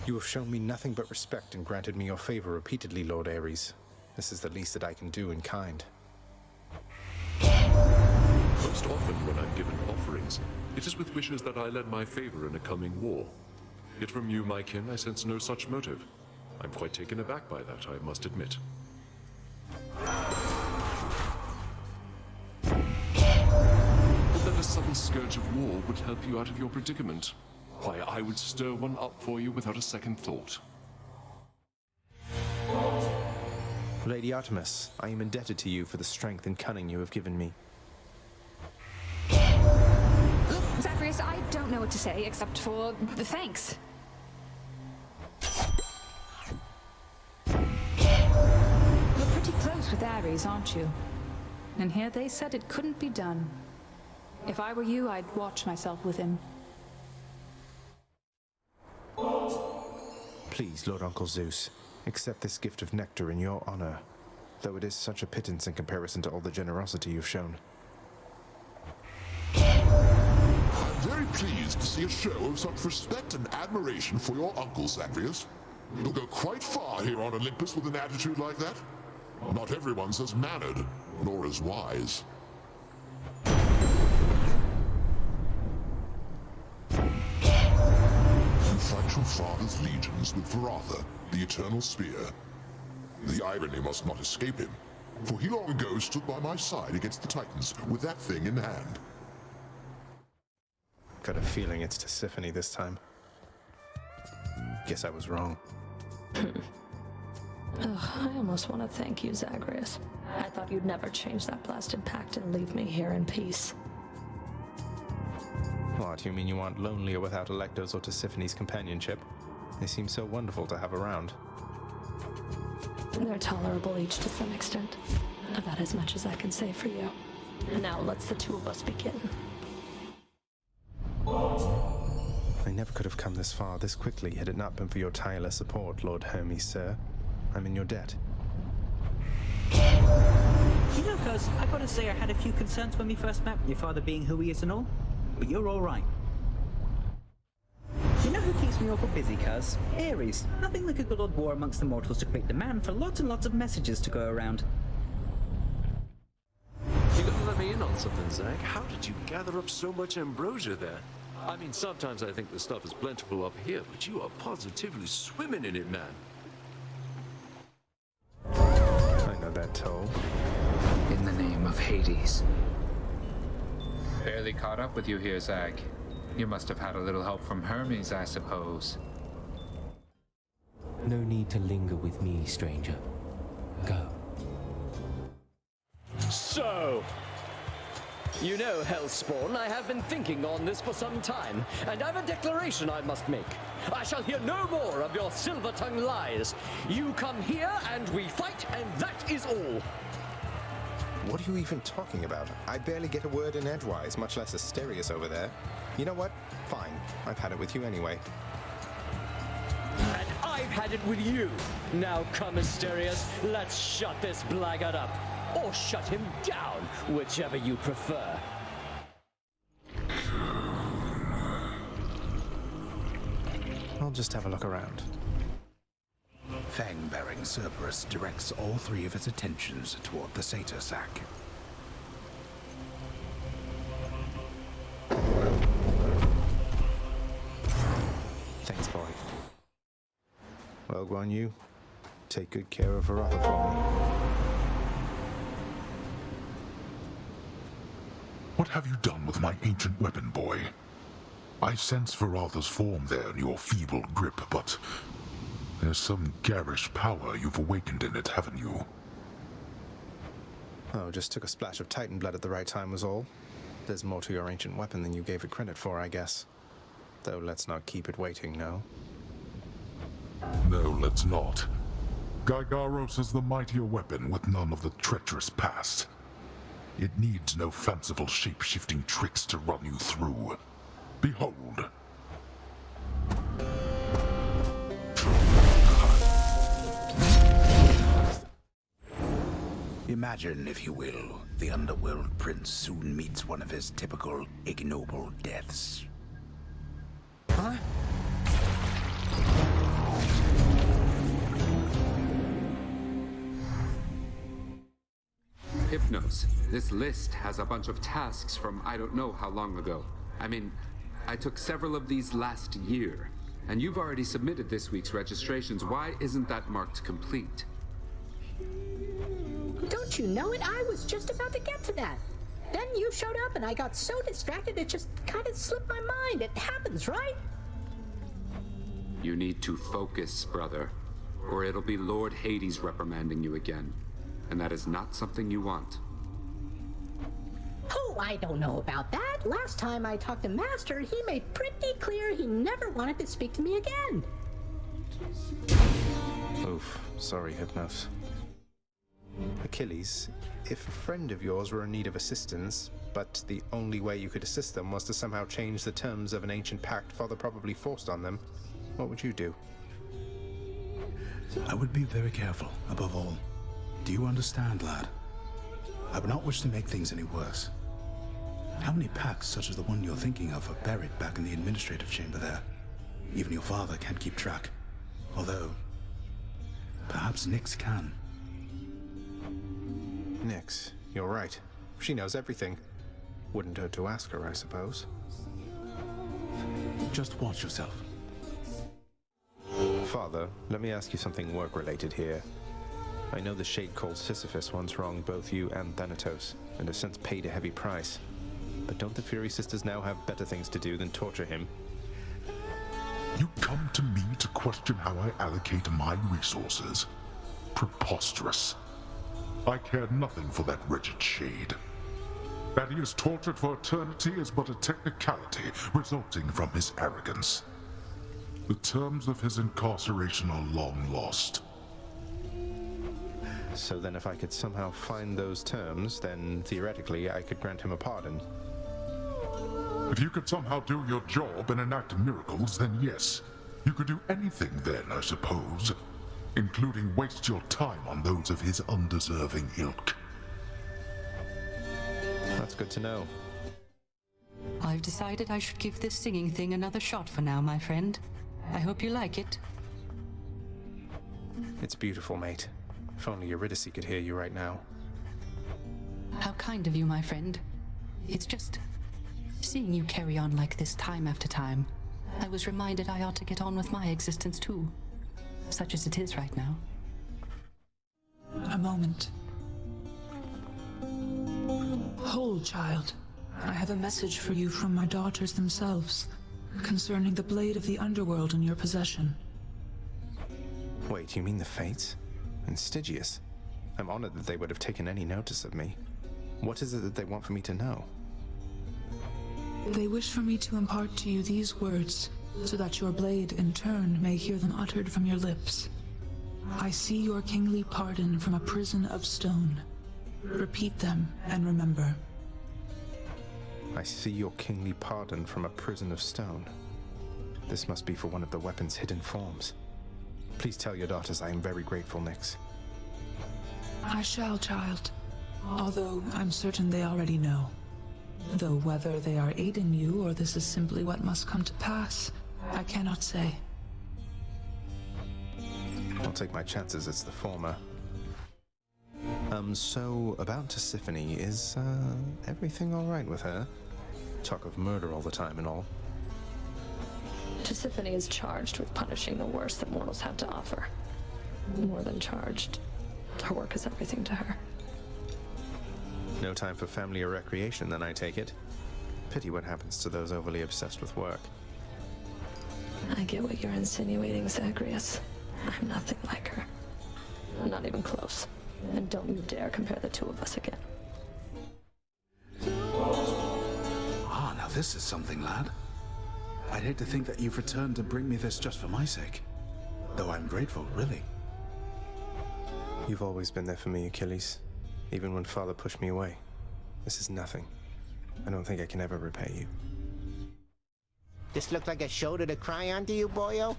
You have shown me nothing but respect and granted me your favor repeatedly, Lord Ares. This is the least that I can do in kind. Most often when I'm given offerings, it is with wishes that I lend my favor in a coming war. Yet from you, my kin, I sense no such motive. I'm quite taken aback by that, I must admit. But that a sudden scourge of war would help you out of your predicament. Why, I would stir one up for you without a second thought. Lady Artemis, I am indebted to you for the strength and cunning you have given me. Zagreus, I don't know what to say except for thanks. You're pretty close with Ares, aren't you? And here they said it couldn't be done. If I were you, I'd watch myself with him. Please, Lord Uncle Zeus, accept this gift of nectar in your honor, though it is such a pittance in comparison to all the generosity you've shown. I'm very pleased to see a show of such respect and admiration for your uncle, Zagreus. You'll go quite far here on Olympus with an attitude like that. Not everyone's as mannered, nor as wise. You fight your father's legions with Varatha, the eternal spear. The irony must not escape him, for he long ago stood by my side against the Titans with that thing in hand. Got a feeling it's Tisiphone this time. Guess I was wrong. I almost want to thank you, Zagreus. I thought you'd never change that blasted pact and leave me here in peace. What, you mean you aren't lonelier without Alecto's or Tisiphone's companionship? They seem so wonderful to have around. They're tolerable each to some extent. About as much as I can say for you. Now let's the two of us begin. I never could have come this far this quickly had it not been for your tireless support, Lord Hermes, sir. I'm in your debt. You know, cuz, I gotta say I had a few concerns when we first met, your father being who he is and all, but you're alright. You know who keeps me awful busy, cuz? Ares. Nothing like a good old war amongst the mortals to create demand for lots and lots of messages to go around. You gotta let me in on something, Zag. How did you gather up so much ambrosia there? I mean, sometimes I think the stuff is plentiful up here, but you are positively swimming in it, man. I know that toll. In the name of Hades. Barely caught up with you here, Zag. You must have had a little help from Hermes, I suppose. No need to linger with me, stranger. Go. So, you know, Hellspawn, I have been thinking on this for some time, and I've a declaration I must make. I shall hear no more of your silver-tongued lies. You come here, and we fight, and that is all. What are you even talking about? I barely get a word in edgewise, much less Asterius over there. You know what? Fine. I've had it with you anyway. And I've had it with you. Now come, Asterius, let's shut this blackguard up. Or shut him down, whichever you prefer. I'll just have a look around. Fang-bearing Cerberus directs all three of its attentions toward the satyr sack. Thanks, boy. Well, Guan Yu, take good care of Varatha for me. What have you done with my ancient weapon, boy? I sense Varatha's form there in your feeble grip, but there's some garish power you've awakened in it, haven't you? Oh, just took a splash of Titan blood at the right time was all. There's more to your ancient weapon than you gave it credit for, I guess. Though let's not keep it waiting, no? No, let's not. Gygaros is the mightier weapon with none of the treacherous past. It needs no fanciful shape-shifting tricks to run you through. Behold. Imagine, if you will, the underworld prince soon meets one of his typical ignoble deaths. Huh? Hypnos, this list has a bunch of tasks from I don't know how long ago. I mean, I took several of these last year, and you've already submitted this week's registrations. Why isn't that marked complete? Don't you know it? I was just about to get to that. Then you showed up and I got so distracted it just kind of slipped my mind. It happens, right? You need to focus, brother, or it'll be Lord Hades reprimanding you again. And that is not something you want. Oh, I don't know about that. Last time I talked to Master, he made pretty clear he never wanted to speak to me again. Oof, sorry, Hypnos. Achilles, if a friend of yours were in need of assistance, but the only way you could assist them was to somehow change the terms of an ancient pact Father probably forced on them, what would you do? I would be very careful, above all. Do you understand, lad? I would not wish to make things any worse. How many pacts such as the one you're thinking of are buried back in the administrative chamber there? Even your father can't keep track. Although, perhaps Nyx can. Nyx, you're right. She knows everything. Wouldn't hurt to ask her, I suppose. Just watch yourself. Father, let me ask you something work-related here. I know the Shade called Sisyphus once wronged both you and Thanatos, and have since paid a heavy price. But don't the Fury Sisters now have better things to do than torture him? You come to me to question how I allocate my resources. Preposterous. I care nothing for that wretched Shade. That he is tortured for eternity is but a technicality resulting from his arrogance. The terms of his incarceration are long lost. So then if I could somehow find those terms, then theoretically I could grant him a pardon. If you could somehow do your job and enact miracles, then yes. You could do anything then, I suppose. Including waste your time on those of his undeserving ilk. That's good to know. I've decided I should give this singing thing another shot for now, my friend. I hope you like it. It's beautiful, mate. If only Eurydice could hear you right now. How kind of you, my friend. It's just seeing you carry on like this time after time. I was reminded I ought to get on with my existence too, such as it is right now. A moment. Hold, child. I have a message for you from my daughters themselves, concerning the blade of the underworld in your possession. Wait, you mean the Fates? And Stygius? I'm honored that they would have taken any notice of me. What is it that they want for me to know? They wish for me to impart to you these words, so that your blade, in turn, may hear them uttered from your lips. I see your kingly pardon from a prison of stone. Repeat them and remember. I see your kingly pardon from a prison of stone. This must be for one of the weapon's hidden forms. Please tell your daughters I am very grateful, Nyx. I shall, child. Although I'm certain they already know. Though whether they are aiding you or this is simply what must come to pass, I cannot say. I'll take my chances it's the former. So about Tisiphone, is, everything alright with her? Talk of murder all the time and all. Tisiphone is charged with punishing the worst that mortals have to offer. More than charged. Her work is everything to her. No time for family or recreation, then, I take it. Pity what happens to those overly obsessed with work. I get what you're insinuating, Zagreus. I'm nothing like her. Not even close. And don't you dare compare the two of us again. Ah, now this is something, lad. I'd hate to think that you've returned to bring me this just for my sake. Though I'm grateful, really. You've always been there for me, Achilles. Even when Father pushed me away. This is nothing. I don't think I can ever repay you. This look like a shoulder to cry on to you, boyo?